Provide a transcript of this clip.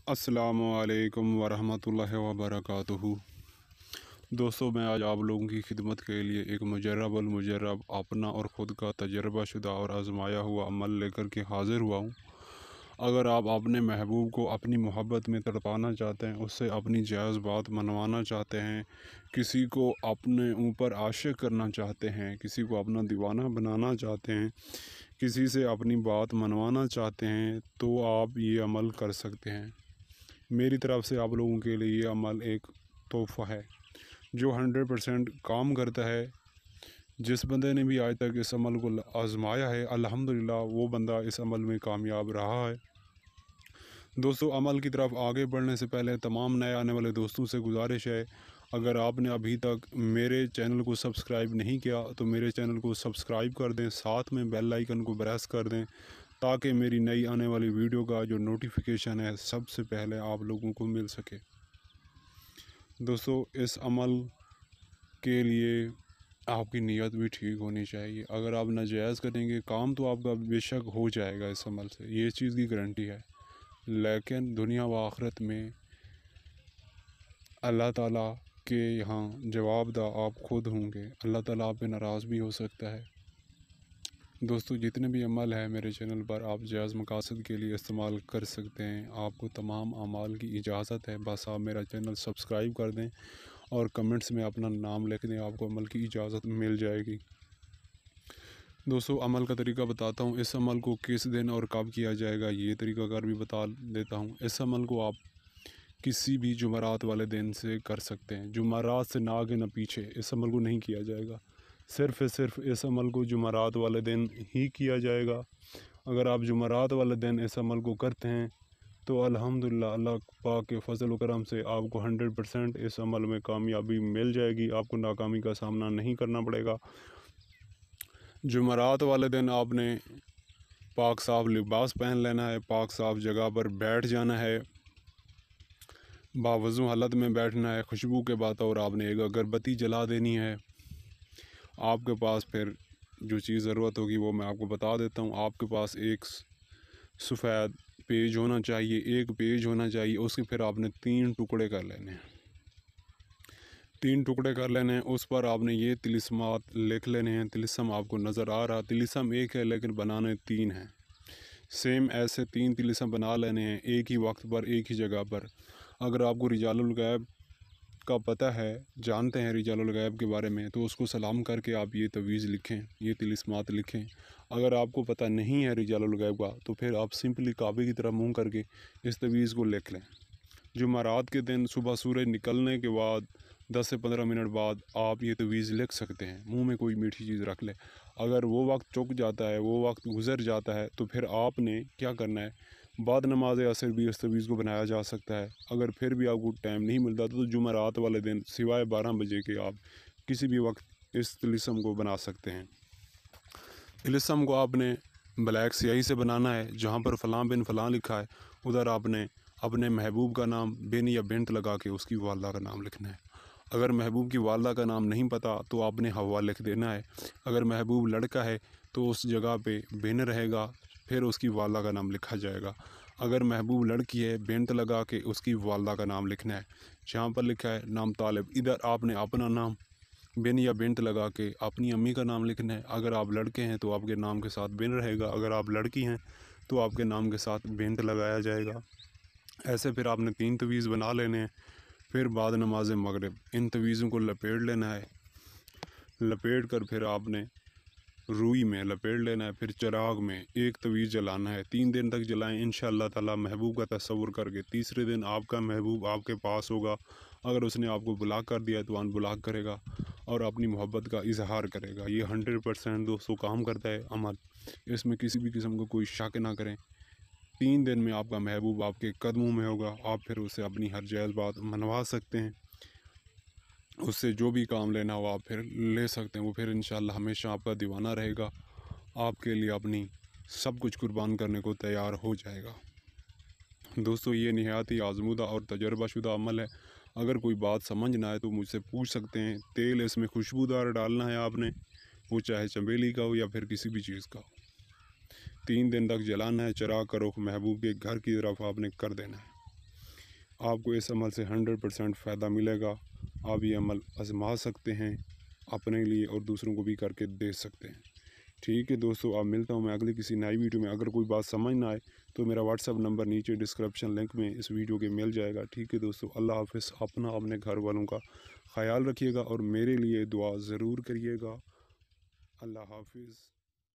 अस्सलामुअलैकुम वरहमतुल्लाहि वबरकातुहू। दोस्तों, मैं आज आप लोगों की खिदमत के लिए एक मुजर्रब अपना और ख़ुद का तजर्बा शुदा और आजमाया हुआ अमल लेकर के हाज़िर हुआ हूँ। अगर आप अपने महबूब को अपनी मोहब्बत में तड़पाना चाहते हैं, उससे अपनी जायज़ बात मनवाना चाहते हैं, किसी को अपने ऊपर आशिक़ करना चाहते हैं, किसी को अपना दीवाना बनाना चाहते हैं, किसी से अपनी बात मनवाना चाहते हैं, तो आप ये अमल कर सकते हैं। मेरी तरफ़ से आप लोगों के लिए ये अमल एक तोहफ़ा है जो 100% काम करता है। जिस बंदे ने भी आज तक इस अमल को आज़माया है, अल्हम्दुलिल्लाह वो बंदा इस अमल में कामयाब रहा है। दोस्तों, अमल की तरफ आगे बढ़ने से पहले तमाम नए आने वाले दोस्तों से गुजारिश है, अगर आपने अभी तक मेरे चैनल को सब्सक्राइब नहीं किया तो मेरे चैनल को सब्सक्राइब कर दें, साथ में बेल आइकन को प्रेस कर दें ताकि मेरी नई आने वाली वीडियो का जो नोटिफिकेशन है सबसे पहले आप लोगों को मिल सके। दोस्तों, इस अमल के लिए आपकी नीयत भी ठीक होनी चाहिए। अगर आप नाजायज़ करेंगे काम तो आपका बेशक हो जाएगा इस अमल से, ये चीज़ की गारंटी है, लेकिन दुनिया व आखिरत में अल्लाह ताला के यहाँ जवाबदेह आप खुद होंगे। अल्लाह ताला आप पे नाराज़ भी हो सकता है। दोस्तों, जितने भी अमल है मेरे चैनल पर आप जायज़ मकासद के लिए इस्तेमाल कर सकते हैं। आपको तमाम अमाल की इजाज़त है, बस आप मेरा चैनल सब्सक्राइब कर दें और कमेंट्स में अपना नाम लिख दें, आपको अमल की इजाज़त मिल जाएगी। दोस्तों, अमल का तरीका बताता हूँ। इस अमल को किस दिन और कब किया जाएगा ये तरीक़ाकार भी बता देता हूँ। इस अमल को आप किसी भी जुमेरात वाले दिन से कर सकते हैं। जुमेरात से ना आगे ना पीछे इस अमल को नहीं किया जाएगा, सिर्फ़ इस अमल को जुमेरात वाले दिन ही किया जाएगा। अगर आप जुमेरात वाले दिन इस अमल को करते हैं तो अल्हम्दुलिल्लाह अल्लाह पाक के फ़ज़ल व करम से आपको 100% इस अमल में कामयाबी मिल जाएगी, आपको नाकामी का सामना नहीं करना पड़ेगा। जुमेरात वाले दिन आपने पाक साफ़ लिबास पहन लेना है, पाक साफ़ जगह पर बैठ जाना है, बावज़ू हालत में बैठना है, खुशबू के बतौर आपने एक अगरबत्ती जला देनी है। आपके पास फिर जो चीज़ ज़रूरत होगी वो मैं आपको बता देता हूँ। आपके पास एक सफ़ेद पेज होना चाहिए, एक पेज होना चाहिए, उसके फिर आपने 3 टुकड़े कर लेने हैं। 3 टुकड़े कर लेने हैं, उस पर आपने ये तिलिस्मात लिख लेने हैं। तिलिस्म आपको नज़र आ रहा, तिलिस्म एक है लेकिन बनाने 3 हैं। सेम ऐसे 3 तिलिस्म बना लेने हैं एक ही वक्त पर, एक ही जगह पर। अगर आपको रिजालुल गैब का पता है, जानते हैं रिजालुल गैब के बारे में, तो उसको सलाम करके आप ये तवीज़ लिखें, ये तिलिस्मात लिखें। अगर आपको पता नहीं है रिजालुल गैब का तो फिर आप सिंपली काबे की तरफ मुँह करके इस तवीज़ को लिख लें। जुमेरात के दिन सुबह सूरज निकलने के बाद 10 से 15 मिनट बाद आप ये तवीज़ लिख सकते हैं। मुंह में कोई मीठी चीज़ रख लें। अगर वो वक्त चुक जाता है, वो वक्त गुज़र जाता है, तो फिर आपने क्या करना है, बाद नमाज असर भी इस तवीज़ को बनाया जा सकता है। अगर फिर भी आपको टाइम नहीं मिलता तो जुमेरात वाले दिन सिवाय 12 बजे के आप किसी भी वक्त इस तिलिस्म को बना सकते हैं। तिलिस्म को आपने ब्लैक स्याही से बनाना है। जहाँ पर फ़लाँ बिन फ़लाँ लिखा है उधर आपने अपने महबूब का नाम बिन या बिन्त लगा के उसकी वालदा का नाम लिखना है। अगर महबूब की वालदा का नाम नहीं पता तो आपने हवा लिख देना है। अगर महबूब लड़का है तो उस जगह पे बिन रहेगा, फिर उसकी वालदा का नाम लिखा जाएगा। अगर महबूब लड़की है, बिन्त लगा के उसकी वालदा का नाम लिखना है। जहाँ पर लिखा है नाम तालिब, इधर आपने अपना नाम बिन या बिन्त लगा के अपनी अम्मी का नाम लिखना है। अगर आप लड़के हैं तो आपके नाम के साथ बिन रहेगा, अगर आप लड़की हैं तो आपके नाम के साथ बिन्त लगाया जाएगा। ऐसे फिर आपने 3 तवीज़ बना लेने हैं। फिर बाद नमाज मगरिब इन तवीज़ों को लपेट लेना है। लपेट कर फिर आपने रुई में लपेट लेना है। फिर चिराग में एक तवीज़ जलाना है। 3 दिन तक जलाएं इंशाअल्लाह ताला महबूब का तसव्वुर करके। तीसरे दिन आपका महबूब आपके पास होगा। अगर उसने आपको ब्लॉक कर दिया तो अनब्लॉक करेगा और अपनी मोहब्बत का इजहार करेगा। ये 100% दोस्तों काम करता है अमल, इसमें किसी भी किस्म का कोई शक ना करें। 3 दिन में आपका महबूब आपके कदमों में होगा। आप फिर उससे अपनी हर जायज़ बात मनवा सकते हैं। उससे जो भी काम लेना हो आप फिर ले सकते हैं। वो फिर इंशाअल्लाह हमेशा आपका दीवाना रहेगा, आपके लिए अपनी सब कुछ कुर्बान करने को तैयार हो जाएगा। दोस्तों, ये निहायत ही आज़मूदा और तजर्बाशुदा अमल है। अगर कोई बात समझ ना आए तो मुझसे पूछ सकते हैं। तेल इसमें खुशबूदार डालना है आपने, वो चाहे चमेली का हो या फिर किसी भी चीज़ का हो। 3 दिन तक जलाना है। चिराग का रुख महबूब के घर की तरफ आपने कर देना है। آپ کو اس عمل سے 100% فائدہ ملے گا۔ آپ یہ عمل آزما سکتے ہیں اپنے لیے اور دوسروں کو بھی کر کے دے سکتے ہیں۔ ٹھیک ہے دوستو، آپ ملتا ہوں میں اگلی کسی نئی ویڈیو میں۔ اگر کوئی بات سمجھ نہ آئے تو میرا واٹس ایپ نمبر نیچے ڈسکرپشن لنک میں اس ویڈیو کے مل جائے گا۔ ٹھیک ہے دوستو، اللہ حافظ۔ اپنے گھر والوں کا خیال رکھیے گا اور میرے لیے دعا ضرور کریے گا۔ اللہ حافظ۔